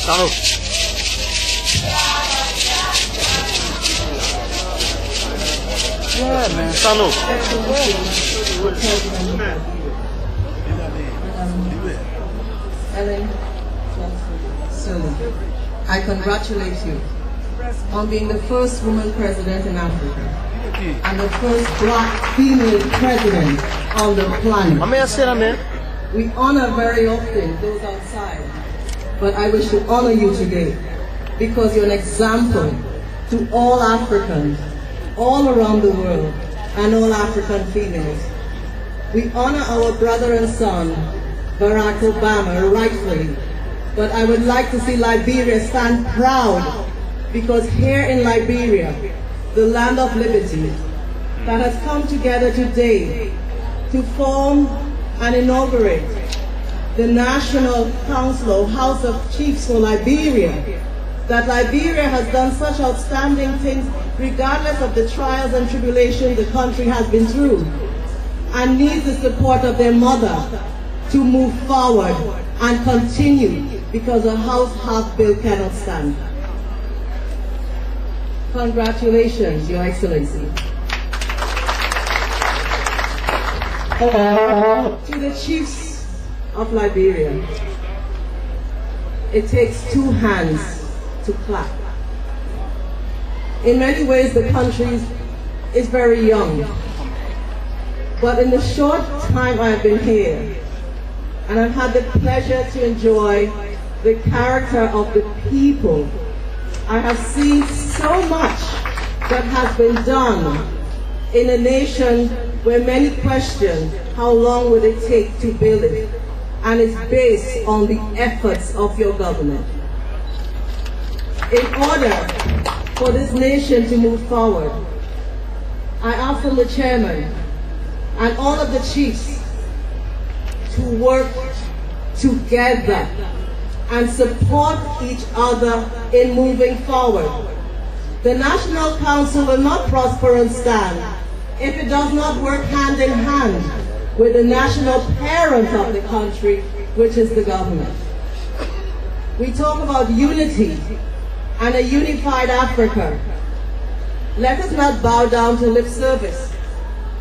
Salud. Yeah, man. Salud. Ellen, so I congratulate you on being the first woman president in Africa and the first black female president on the planet. We honor very often those outside, but I wish to honor you today because you're an example to all Africans all around the world and all African females. We honor our brother and son, Barack Obama, rightfully, but I would like to see Liberia stand proud because here in Liberia, the land of liberty, that has come together today to form and inaugurate the National Council or House of Chiefs for Liberia, that Liberia has done such outstanding things regardless of the trials and tribulations the country has been through, and needs the support of their mother to move forward and continue because a house half built cannot stand. Congratulations, Your Excellency. To the chiefs of Liberia, it takes two hands to clap. In many ways, the country is very young, but in the short time I've been here, and I've had the pleasure to enjoy the character of the people, I have seen so much that has been done in a nation where many question how long will it take to build it, and it's based on the efforts of your government. In order for this nation to move forward, I ask from the chairman and all of the chiefs to work together and support each other in moving forward. The National Council will not prosper and stand if it does not work hand in hand with the national parent of the country, which is the government. We talk about unity and a unified Africa. Let us not bow down to lip service,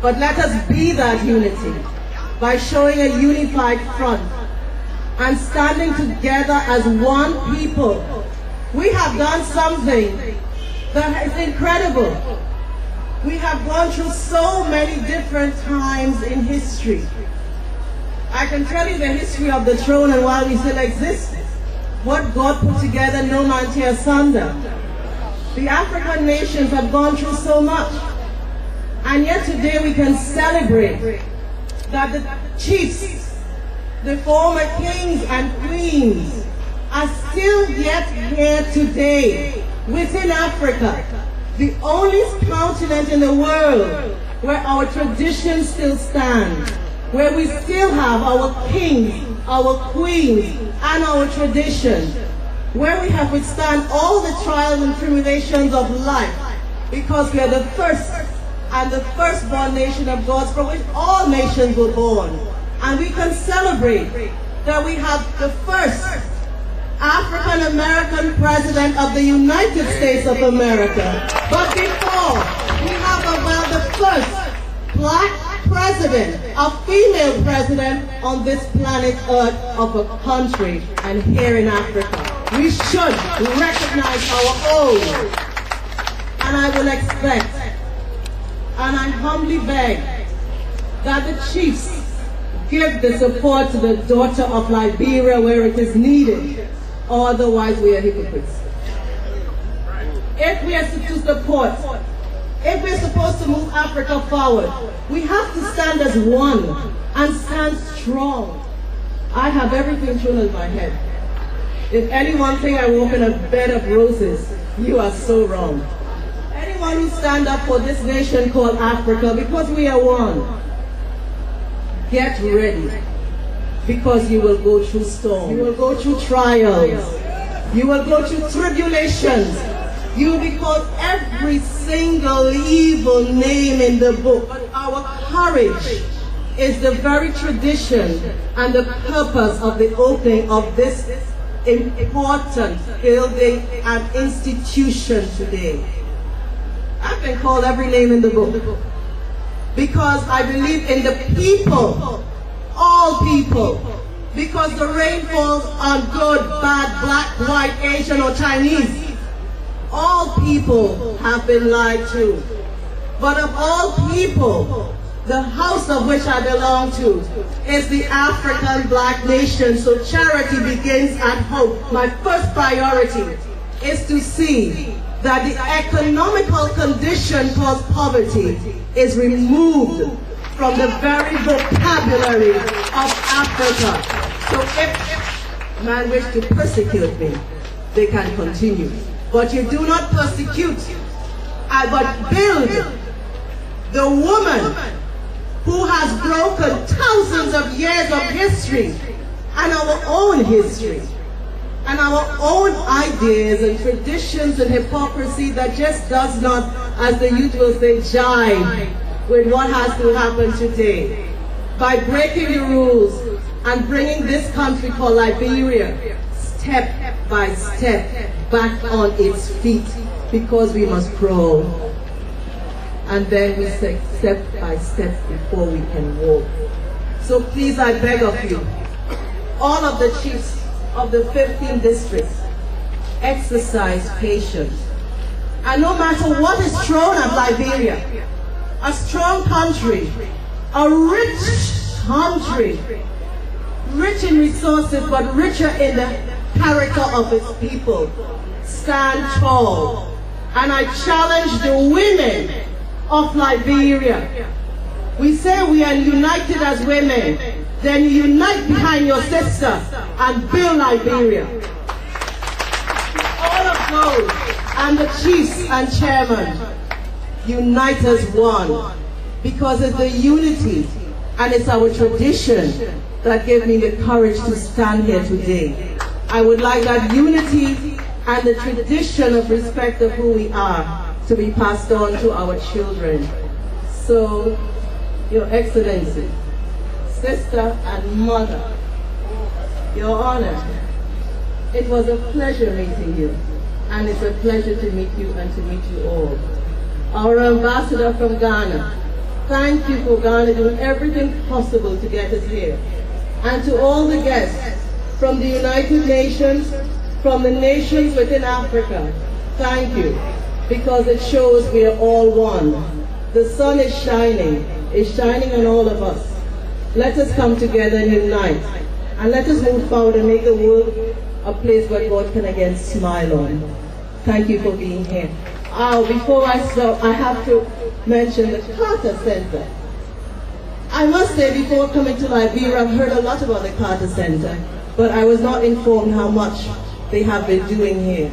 but let us be that unity by showing a unified front and standing together as one people. We have done something that is incredible. We have gone through so many different times in history. I can tell you the history of the throne and why we still exist. What God put together, no man tear asunder. The African nations have gone through so much. And yet today we can celebrate that the chiefs, the former kings and queens, are still yet here today within Africa, the only continent in the world where our traditions still stand, where we still have our kings, our queens, and our tradition, where we have withstand all the trials and tribulations of life, because we are the first and the firstborn nation of God, from which all nations were born. And we can celebrate that we have the first African-American president of the United States of America. But before, we have about the first black president, a female president on this planet Earth of a country, and here in Africa. We should recognize our own. And I will expect, and I humbly beg, that the chiefs give the support to the daughter of Liberia where it is needed, or otherwise we are hypocrites. If we are to support, if we're supposed to move Africa forward, we have to stand as one and stand strong. I have everything thrown in my head. If anyone think I walk in a bed of roses, you are so wrong. Anyone who stand up for this nation called Africa, because we are one, get ready, because you will go through storms, you will go through trials, you will go through tribulations, you will be called every single evil name in the book. But our courage is the very tradition and the purpose of the opening of this important building and institution today. I've been called every name in the book because I believe in the people, all people, because the rain falls on good, bad, black, white, Asian, or Chinese. All people have been lied to. But of all people, the house of which I belong to is the African Black nation. So charity begins at home. My first priority is to see that the economical condition called poverty is removed from the very vocabulary of Africa. So if man wish to persecute me, they can continue. But you do not persecute, but build the woman who has broken thousands of years of history and our own history and our own ideas and traditions and hypocrisy that just does not, as the youth will say, jive with what has to happen today. By breaking the rules and bringing this country called Liberia step by step back on its feet, because we must crawl. And then we say step by step before we can walk. So please, I beg of you, all of the chiefs of the 15 districts, exercise patience. And no matter what is thrown at Liberia, a strong country, a rich country, rich in resources but richer in the character of its people, stand tall. And I challenge the women of Liberia. We say we are united as women, then you unite behind your sister and build Liberia. All of those and the chiefs and chairmen, unite as one, because it's the unity and it's our tradition that gave me the courage to stand here today. I would like that unity and the tradition of respect of who we are to be passed on to our children. So, Your Excellency, sister and mother, Your Honor, it was a pleasure meeting you, and it's a pleasure to meet you and to meet you all. Our ambassador from Ghana, thank you for Ghana doing everything possible to get us here. And to all the guests from the United Nations, from the nations within Africa, thank you, because it shows we are all one. The sun is shining on all of us. Let us come together and unite, and let us move forward and make the world a place where God can again smile on. Thank you for being here. Before I stop, I have to mention the Carter Center. I must say, before coming to Liberia, I've heard a lot about the Carter Center, but I was not informed how much they have been doing here.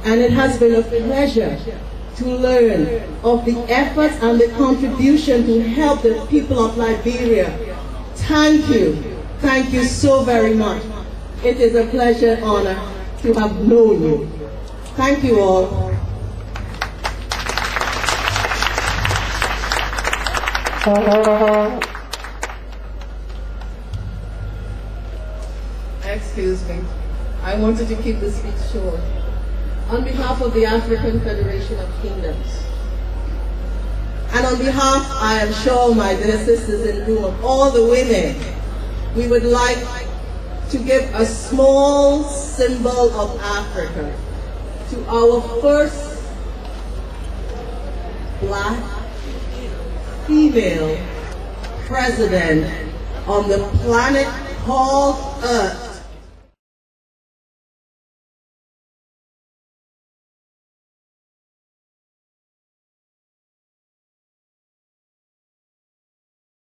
And it has been a pleasure to learn of the efforts and the contribution to help the people of Liberia. Thank you so very much. It is a pleasure and honor to have known you. Thank you all. Excuse me. I wanted to keep the speech short. On behalf of the African Federation of Kingdoms, and on behalf, I am sure, my dear sisters in the room, of all the women, we would like to give a small symbol of Africa to our first Black female president on the planet called Earth.